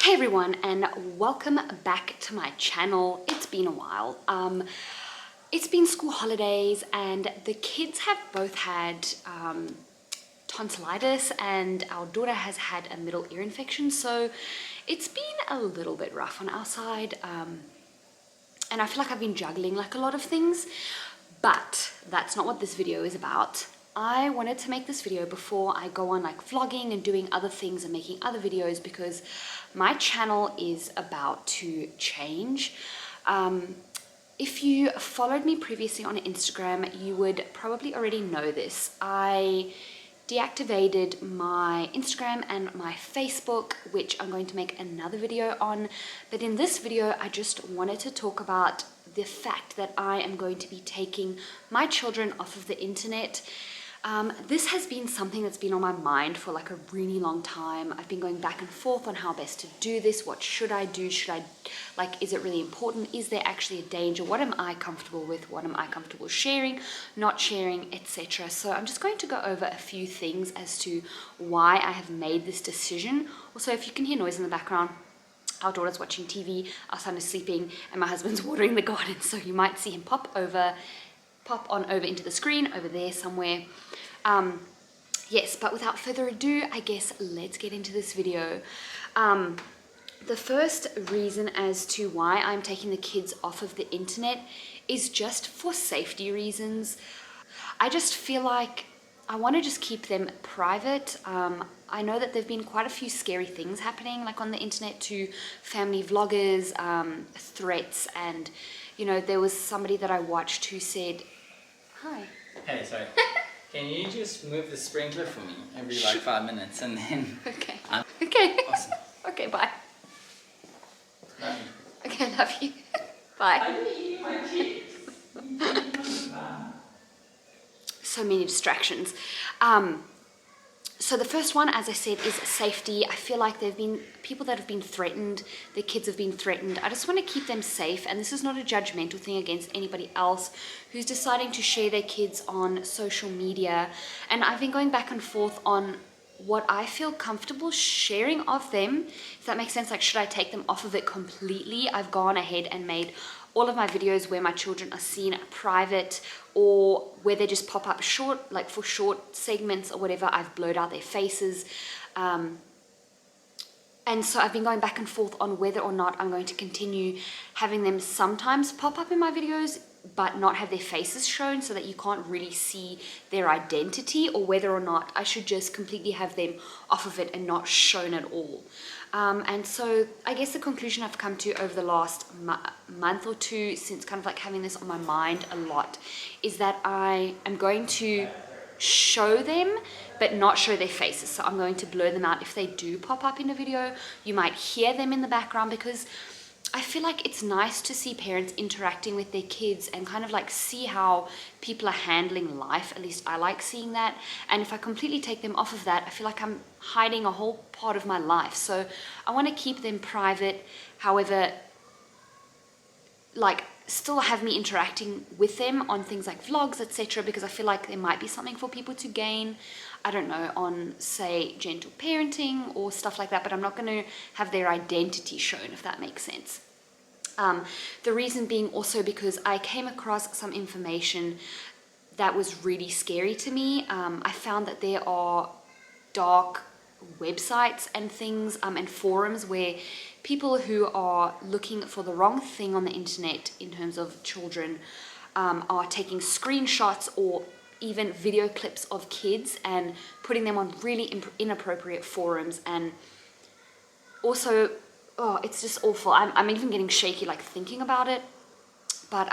Hey everyone, and welcome back to my channel. It's been a while. It's been school holidays and the kids have both had tonsillitis and our daughter has had a middle ear infection, so it's been a little bit rough on our side, and I feel like I've been juggling like a lot of things, but that's not what this video is about. I wanted to make this video before I go on like vlogging and doing other things and making other videos, because my channel is about to change. If you followed me previously on Instagram, you would probably already know this. I deactivated my Instagram and my Facebook, which I'm going to make another video on. But in this video, I just wanted to talk about the fact that I am going to be taking my children off of the internet. This has been something that's been on my mind for like a really long time. I've been going back and forth on how best to do this. What should I do? Is it really important? Is there actually a danger? What am I comfortable with? What am I comfortable sharing, not sharing, etc. So I'm just going to go over a few things as to why I have made this decision. Also, if you can hear noise in the background, our daughter's watching TV, our son is sleeping, and my husband's watering the garden. So you might see him pop on over into the screen over there somewhere. Yes, but without further ado, I guess let's get into this video. The first reason as to why I'm taking the kids off of the internet is just for safety reasons. I just feel like I want to just keep them private. I know that there've been quite a few scary things happening like on the internet to family vloggers, threats, and you know, there was somebody that I watched who said, hi. Hey, sorry. Can you just move the sprinkler for me every like 5 minutes and then... Okay. Okay. Awesome. Okay, bye. Bye. Okay, love you. Bye. I'm eating my kids. So many distractions. So the first one, as I said, is safety. I feel like there have been people that have been threatened, their kids have been threatened. I just want to keep them safe, and this is not a judgmental thing against anybody else who's deciding to share their kids on social media. And I've been going back and forth on what I feel comfortable sharing of them, if that makes sense. Like, should I take them off of it completely? I've gone ahead and made all of my videos where my children are seen private, or where they just pop up short, like for short segments or whatever. I've blurred out their faces. And so I've been going back and forth on whether or not I'm going to continue having them sometimes pop up in my videos, but not have their faces shown so that you can't really see their identity, or whether or not I should just completely have them off of it and not shown at all. And so I guess the conclusion I've come to over the last month or two, since kind of like having this on my mind a lot, is that I am going to show them but not show their faces. So I'm going to blur them out. If they do pop up in a video, you might hear them in the background, because I feel like it's nice to see parents interacting with their kids and kind of like see how people are handling life. At least I like seeing that. And if I completely take them off of that, I feel like I'm hiding a whole part of my life. So I want to keep them private. However, like, still have me interacting with them on things like vlogs, etc., because I feel like there might be something for people to gain, I don't know, on say gentle parenting or stuff like that, but I'm not going to have their identity shown, if that makes sense. The reason being also because I came across some information that was really scary to me. I found that there are dark websites and things and forums where people who are looking for the wrong thing on the internet in terms of children are taking screenshots or even video clips of kids and putting them on really inappropriate forums. And also, oh, it's just awful. I'm even getting shaky like thinking about it. But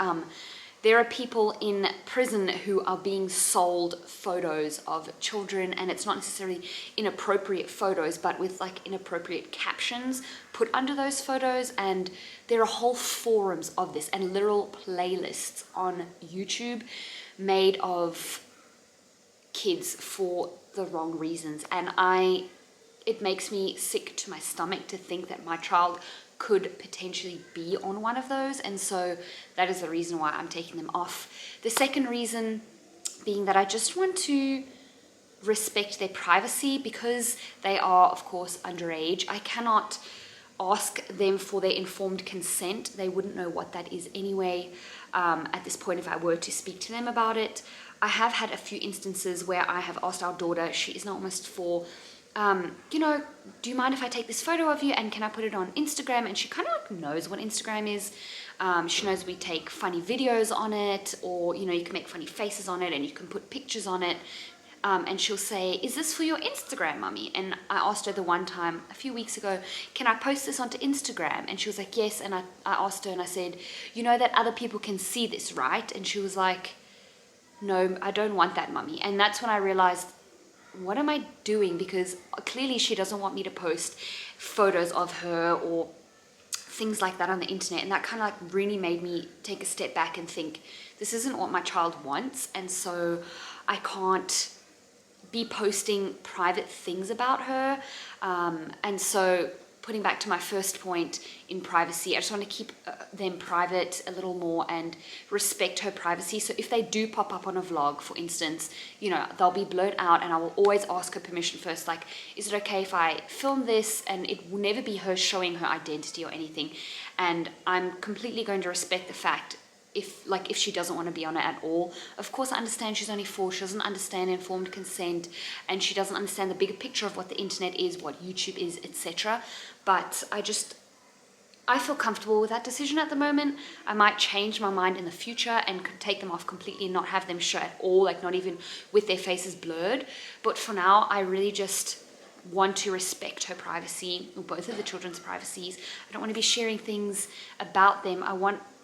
there are people in prison who are being sold photos of children, and it's not necessarily inappropriate photos, but with like inappropriate captions put under those photos. And there are whole forums of this and literal playlists on YouTube made of kids for the wrong reasons. And it makes me sick to my stomach to think that my child could potentially be on one of those, and so that is the reason why I'm taking them off. The second reason being that I just want to respect their privacy, because they are of course underage. I cannot ask them for their informed consent. They wouldn't know what that is anyway at this point if I were to speak to them about it. I have had a few instances where I have asked our daughter, she is now almost 4, you know, do you mind if I take this photo of you and can I put it on Instagram? And she kind of like knows what Instagram is. She knows we take funny videos on it, or, you know, you can make funny faces on it and you can put pictures on it. And she'll say, is this for your Instagram, mummy? And I asked her the one time a few weeks ago, can I post this onto Instagram? And she was like, yes. And I asked her and I said, you know that other people can see this, right? And she was like, no, I don't want that, mummy. And that's when I realized, what am I doing? Because clearly she doesn't want me to post photos of her or things like that on the internet. And that kind of like really made me take a step back and think, this isn't what my child wants. And so I can't be posting private things about her. And so putting back to my first point in privacy, I just want to keep them private a little more and respect her privacy. So if they do pop up on a vlog, for instance, you know, they'll be blurred out and I will always ask her permission first. Like, is it okay if I film this? And it will never be her showing her identity or anything. And I'm completely going to respect the fact if she doesn't want to be on it at all. Of course, I understand she's only 4, she doesn't understand informed consent, and she doesn't understand the bigger picture of what the internet is, what YouTube is, etc. But I feel comfortable with that decision at the moment. I might change my mind in the future and could take them off completely and not have them show at all, like not even with their faces blurred. But for now, I really just want to respect her privacy, or both of the children's privacies. I don't want to be sharing things about them.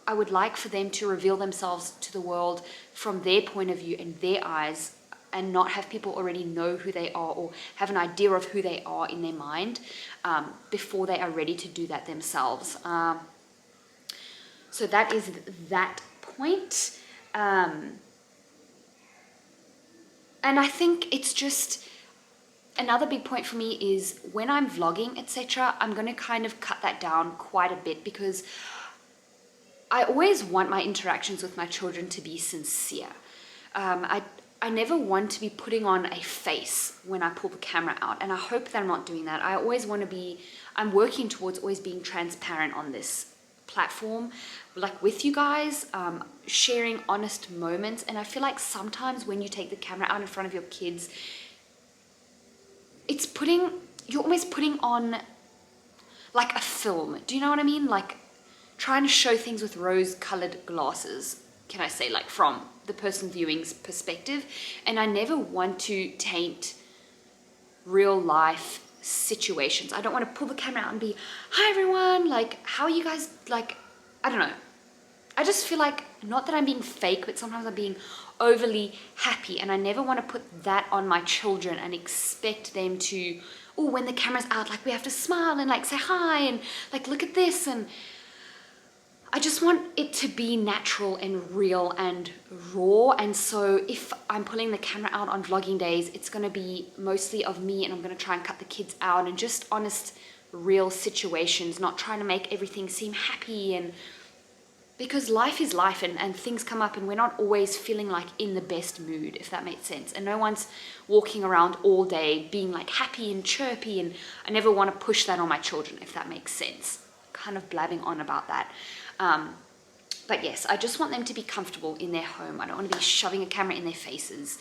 I would like for them to reveal themselves to the world from their point of view and their eyes, and not have people already know who they are or have an idea of who they are in their mind before they are ready to do that themselves. So that is that point. And I think it's just another big point for me is when I'm vlogging, etc., I'm going to kind of cut that down quite a bit, because I always want my interactions with my children to be sincere. I never want to be putting on a face when I pull the camera out, and I hope that I'm not doing that. I always want to be, I'm working towards always being transparent on this platform, like with you guys, sharing honest moments. And I feel like sometimes when you take the camera out in front of your kids, you're almost putting on like a film. Do you know what I mean? Like trying to show things with rose-colored glasses, can I say, like from the person viewing's perspective. And I never want to taint real life situations. I don't want to pull the camera out and be, hi everyone, like, how are you guys, like, I don't know. I just feel like, not that I'm being fake, but sometimes I'm being overly happy, and I never want to put that on my children and expect them to, oh, when the camera's out, like we have to smile and like say hi and like look at this. And I just want it to be natural and real and raw. And so if I'm pulling the camera out on vlogging days, it's going to be mostly of me, and I'm going to try and cut the kids out and just honest, real situations, not trying to make everything seem happy. And because life is life, and things come up, and we're not always feeling like in the best mood, if that makes sense. And no one's walking around all day being like happy and chirpy, and I never want to push that on my children, if that makes sense. Kind of blabbing on about that. But yes, I just want them to be comfortable in their home. I don't want to be shoving a camera in their faces.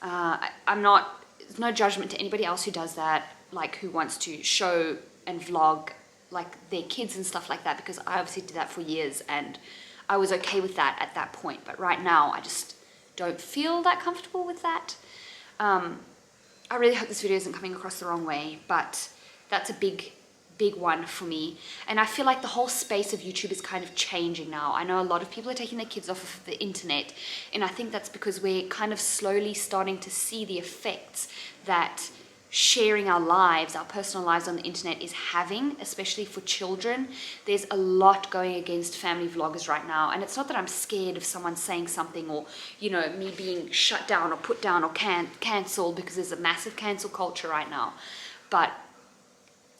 There's no judgment to anybody else who does that, like who wants to show and vlog like their kids and stuff like that, because I obviously did that for years and I was okay with that at that point. But right now I just don't feel that comfortable with that. I really hope this video isn't coming across the wrong way, but that's a big one for me. And I feel like the whole space of YouTube is kind of changing now. I know a lot of people are taking their kids off of the internet, and I think that's because we're kind of slowly starting to see the effects that sharing our lives, our personal lives on the internet is having, especially for children. There's a lot going against family vloggers right now, and it's not that I'm scared of someone saying something, or, you know, me being shut down or put down or cancelled, because there's a massive cancel culture right now. But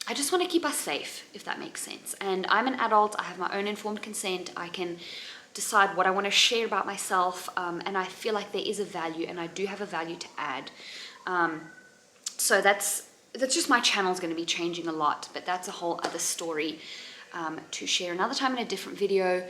I just want to keep us safe, if that makes sense. And I'm an adult, I have my own informed consent, I can decide what I want to share about myself, and I feel like there is a value, and I do have a value to add. So that's that's just my channel's going to be changing a lot, but that's a whole other story to share another time in a different video.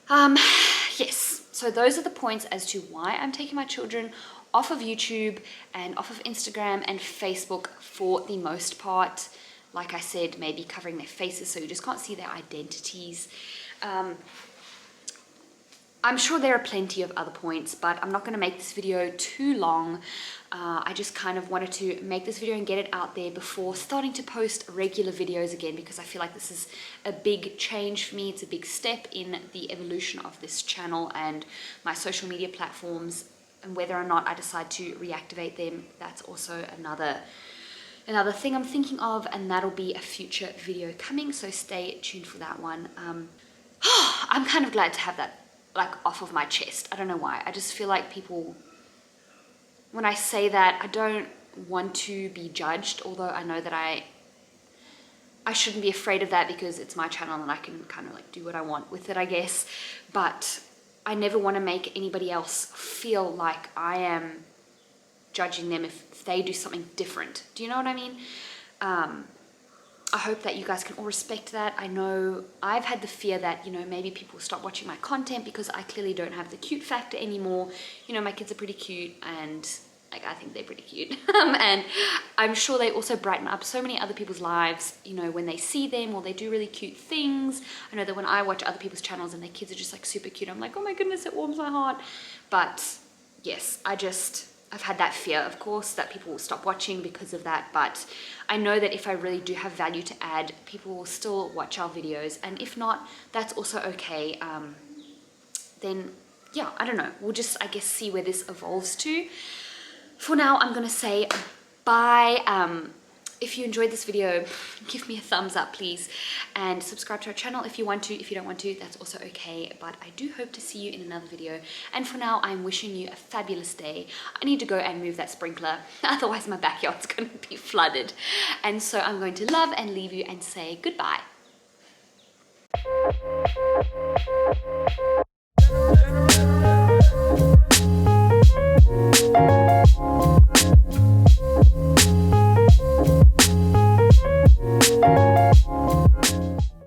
Yes, so those are the points as to why I'm taking my children off of YouTube and off of Instagram and Facebook for the most part. Like I said, maybe covering their faces so you just can't see their identities. I'm sure there are plenty of other points, but I'm not going to make this video too long. I just kind of wanted to make this video and get it out there before starting to post regular videos again, because I feel like this is a big change for me. It's a big step in the evolution of this channel and my social media platforms, and whether or not I decide to reactivate them, that's also another thing I'm thinking of, and that'll be a future video coming, so stay tuned for that one. I'm kind of glad to have that like off of my chest. I don't know why. I just feel like people, when I say that, I don't want to be judged, although I know that I shouldn't be afraid of that because it's my channel and I can kind of like do what I want with it, I guess. But I never want to make anybody else feel like I am judging them if they do something different. Do you know what I mean? I hope that you guys can all respect that. I know I've had the fear that, you know, maybe people stop watching my content because I clearly don't have the cute factor anymore. You know, my kids are pretty cute, and like, I think they're pretty cute. And I'm sure they also brighten up so many other people's lives, you know, when they see them or they do really cute things. I know that when I watch other people's channels and their kids are just like super cute, I'm like, oh my goodness, it warms my heart. But yes, I've had that fear, of course, that people will stop watching because of that, but I know that if I really do have value to add, people will still watch our videos, and if not, that's also okay. Then, yeah, I don't know. We'll just, I guess, see where this evolves to. For now, I'm gonna say bye. If you enjoyed this video, give me a thumbs up, please, and subscribe to our channel if you want to. If you don't want to, that's also okay, but I do hope to see you in another video. And for now, I'm wishing you a fabulous day. I need to go and move that sprinkler, otherwise my backyard's going to be flooded. And so I'm going to love and leave you and say goodbye.